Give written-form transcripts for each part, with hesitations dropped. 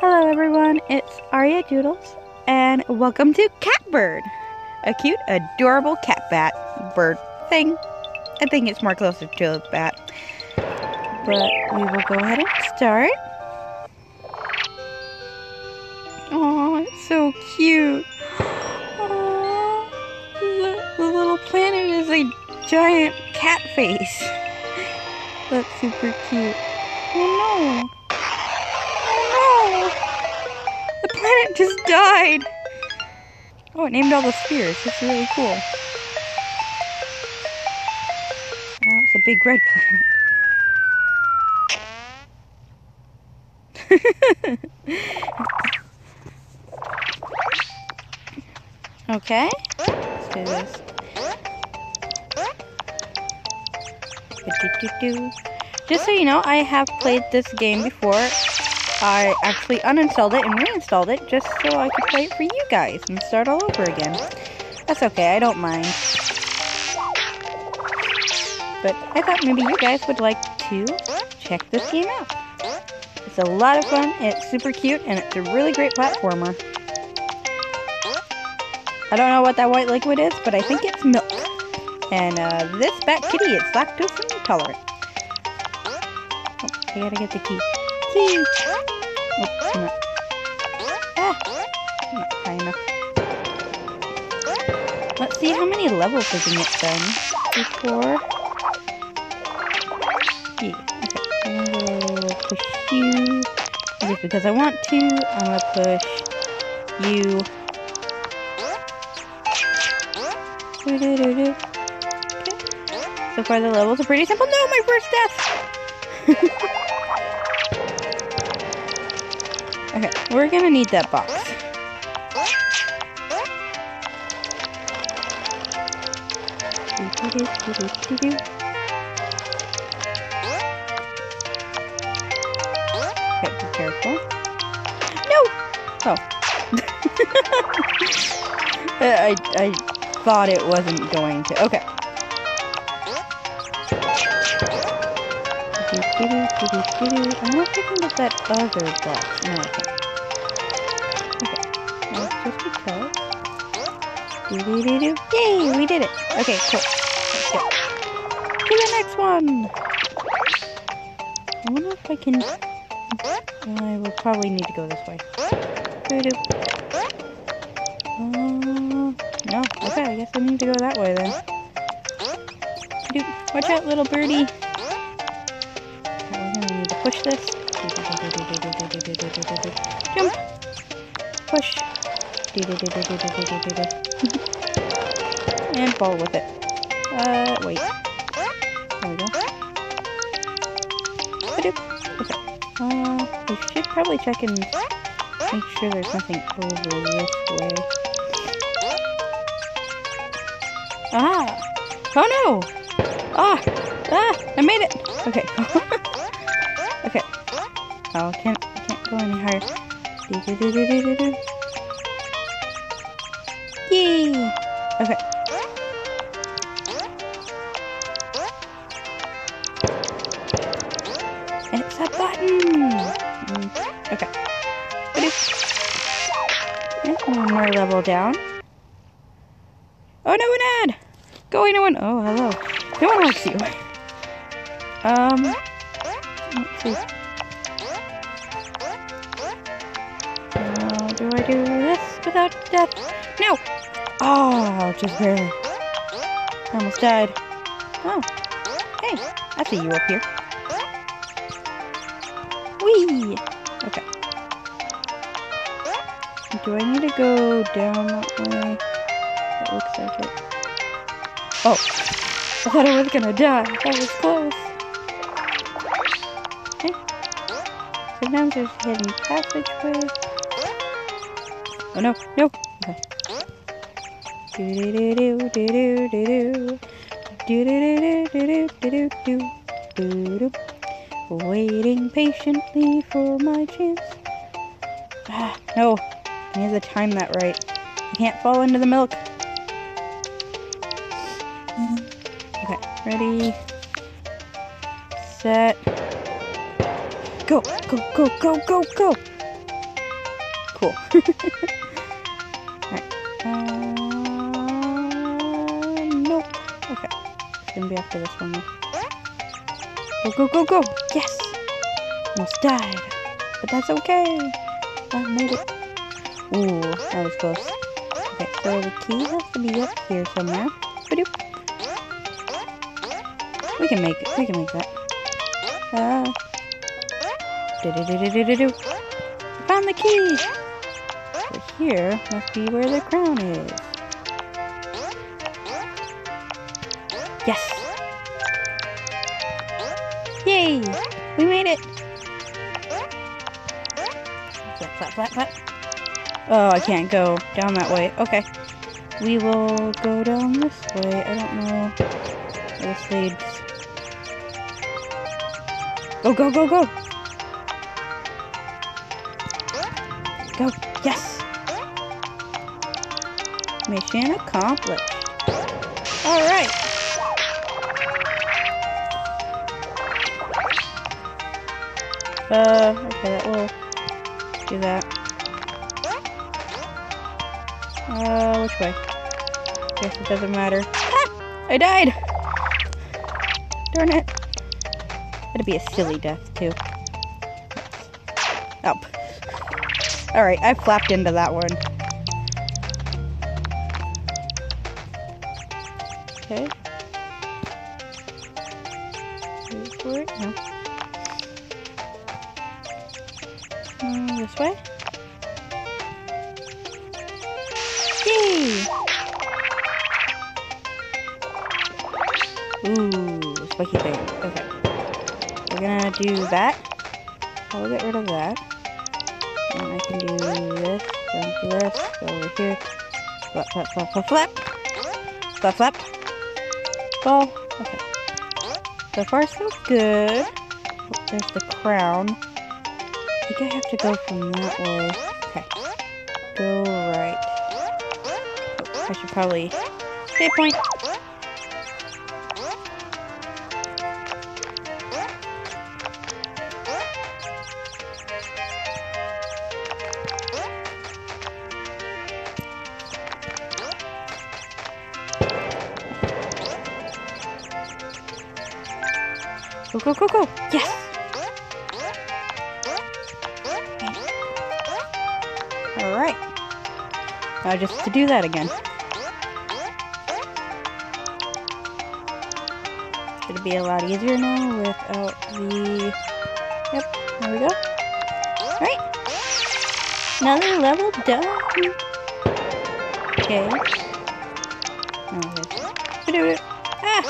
Hello everyone, it's Aria Doodles, and welcome to Catbird, a cute, adorable cat bat bird thing. I think it's more closer to a bat, but we will go ahead and start. Oh, it's so cute. Oh, the little planet is a giant cat face. That's super cute. Oh no. The planet just died! Oh, it named all the spheres. That's really cool. Now it's a big red planet. Okay, let's do this. Just so you know, I have played this game before. I actually uninstalled it and reinstalled it just so I could play it for you guys and start all over again. That's okay, I don't mind. But I thought maybe you guys would like to check this game out. It's a lot of fun, it's super cute, and it's a really great platformer. I don't know what that white liquid is, but I think it's milk. And this bat kitty is lactose intolerant. Oh, I gotta get the key. Key! Oh, I'm not high enough. Let's see how many levels we can get done before. Yeah, okay. I'm gonna push you. Just because I want to, I'm gonna push you. Okay. So far the levels are pretty simple. No, my first death! Okay, we're gonna need that box. Okay, be careful. No! Oh. I thought it wasn't going to. Okay. I'm not picking up that other box. No, I can't. Okay. Let's just because. Yay! We did it! Okay, cool. Let's go. To the next one! I wonder if I can. I will probably need to go this way. No. Okay, I guess I need to go that way then. Watch out, little birdie! Push this. Jump. Push. And fall with it. Wait. There we go. Okay. We should probably check and make sure there's nothing over this way. Ah! Oh no! Ah! I made it! Okay. Okay. Oh, I can't go any higher. Yay! Okay. It's a button! Okay. And one more level down. Oh, no one ad! Go away, no one. Oh, hello. No one likes you. Let's see. How do I do this without death? No! Oh, just barely. I almost died. Oh. Hey, I see you up here. Whee! Okay. Do I need to go down that way? It looks like it. Oh. I thought I was gonna die. That was close. Okay. Sometimes there's hidden passageways. Oh no, no. Okay. Waiting patiently for my chance. Ah, no. I need to time that right. I can't fall into the milk. Okay, ready, set, go, go, go, go, go, go. cool. Alright. Nope. Okay. It's gonna be after this one though. Go, go, go, go! Yes! Almost died. But that's okay. I made it. Ooh, that was close. Okay, so the key has to be up here somewhere. Ba-doop. We can make it. We can make that. Do-do-do-do-do-do. Found the key! So here must be where the crown is. Yes! Yay! We made it! Flap, flap, flap, flap. Oh, I can't go down that way. Okay. We will go down this way. I don't know where this leads. Go, go, go, go! Go! Yes! Mission accomplished. Alright! Okay, that will do that. Which way? Guess it doesn't matter. Ah! I died! Darn it. That'd be a silly death, too. Oh. Alright, I flapped into that one. Okay. Wait for it? No. This way? Yay! Ooh, spiky thing. Okay. We're gonna do that. I'll get rid of that. And I can do this, then do this, go over here. Flap, flap, flap, flap, flap. Flap, flap. Ball. Okay. So far, so good. Oh, there's the crown. I think I have to go from that way. Okay. Go right. Oh, I should probably save point. Go, go, go, go! Yes! Alright. Now just to do that again. It's gonna be a lot easier now without the... Yep, there we go. Alright. Another level done. Okay. Oh, ah!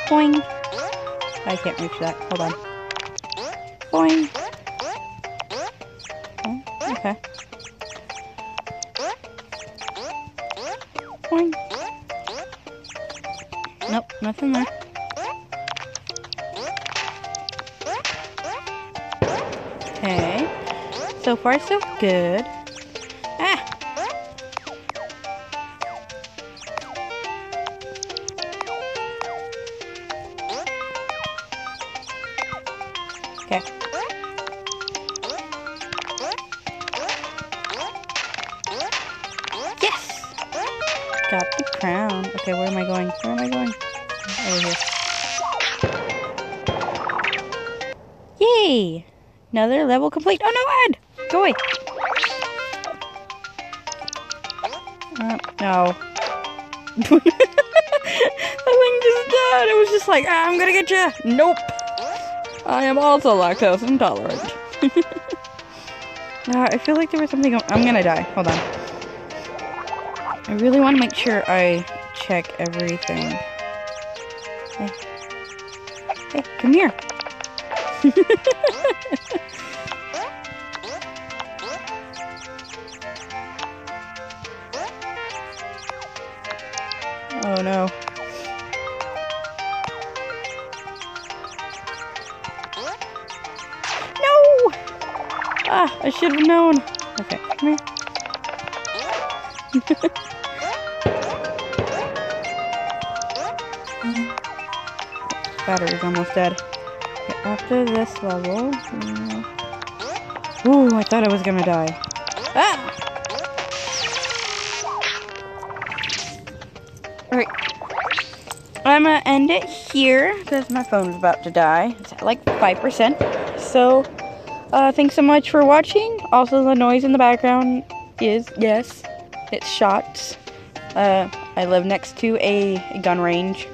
Boing. I can't reach that. Hold on. Boing. Oh, okay. Boing. Nope, nothing there. Okay. So far, so good. Ah! Okay. Yes! Got the crown. Okay, where am I going? Where am I going? Over here. Yay! Another level complete. Oh no, Ed! Go away. No. The thing just died. It was just like, I'm gonna get you. Nope. I am also lactose intolerant. I feel like there was something. I'm gonna die. Hold on. I really want to make sure I check everything. Hey. Hey, come here. Oh no. No! Ah, I should have known. Okay, come here. Battery's almost dead. Okay, after this level... Ooh, I thought I was gonna die. Ah! Alright. I'm gonna end it here because my phone's about to die. It's at like 5%. So, thanks so much for watching. Also, the noise in the background is, yes, it's shots. I live next to a gun range.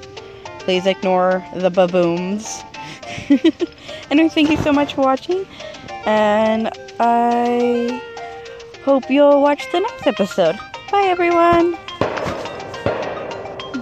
Please ignore the baboons. Anyway, thank you so much for watching. And I hope you'll watch the next episode. Bye, everyone.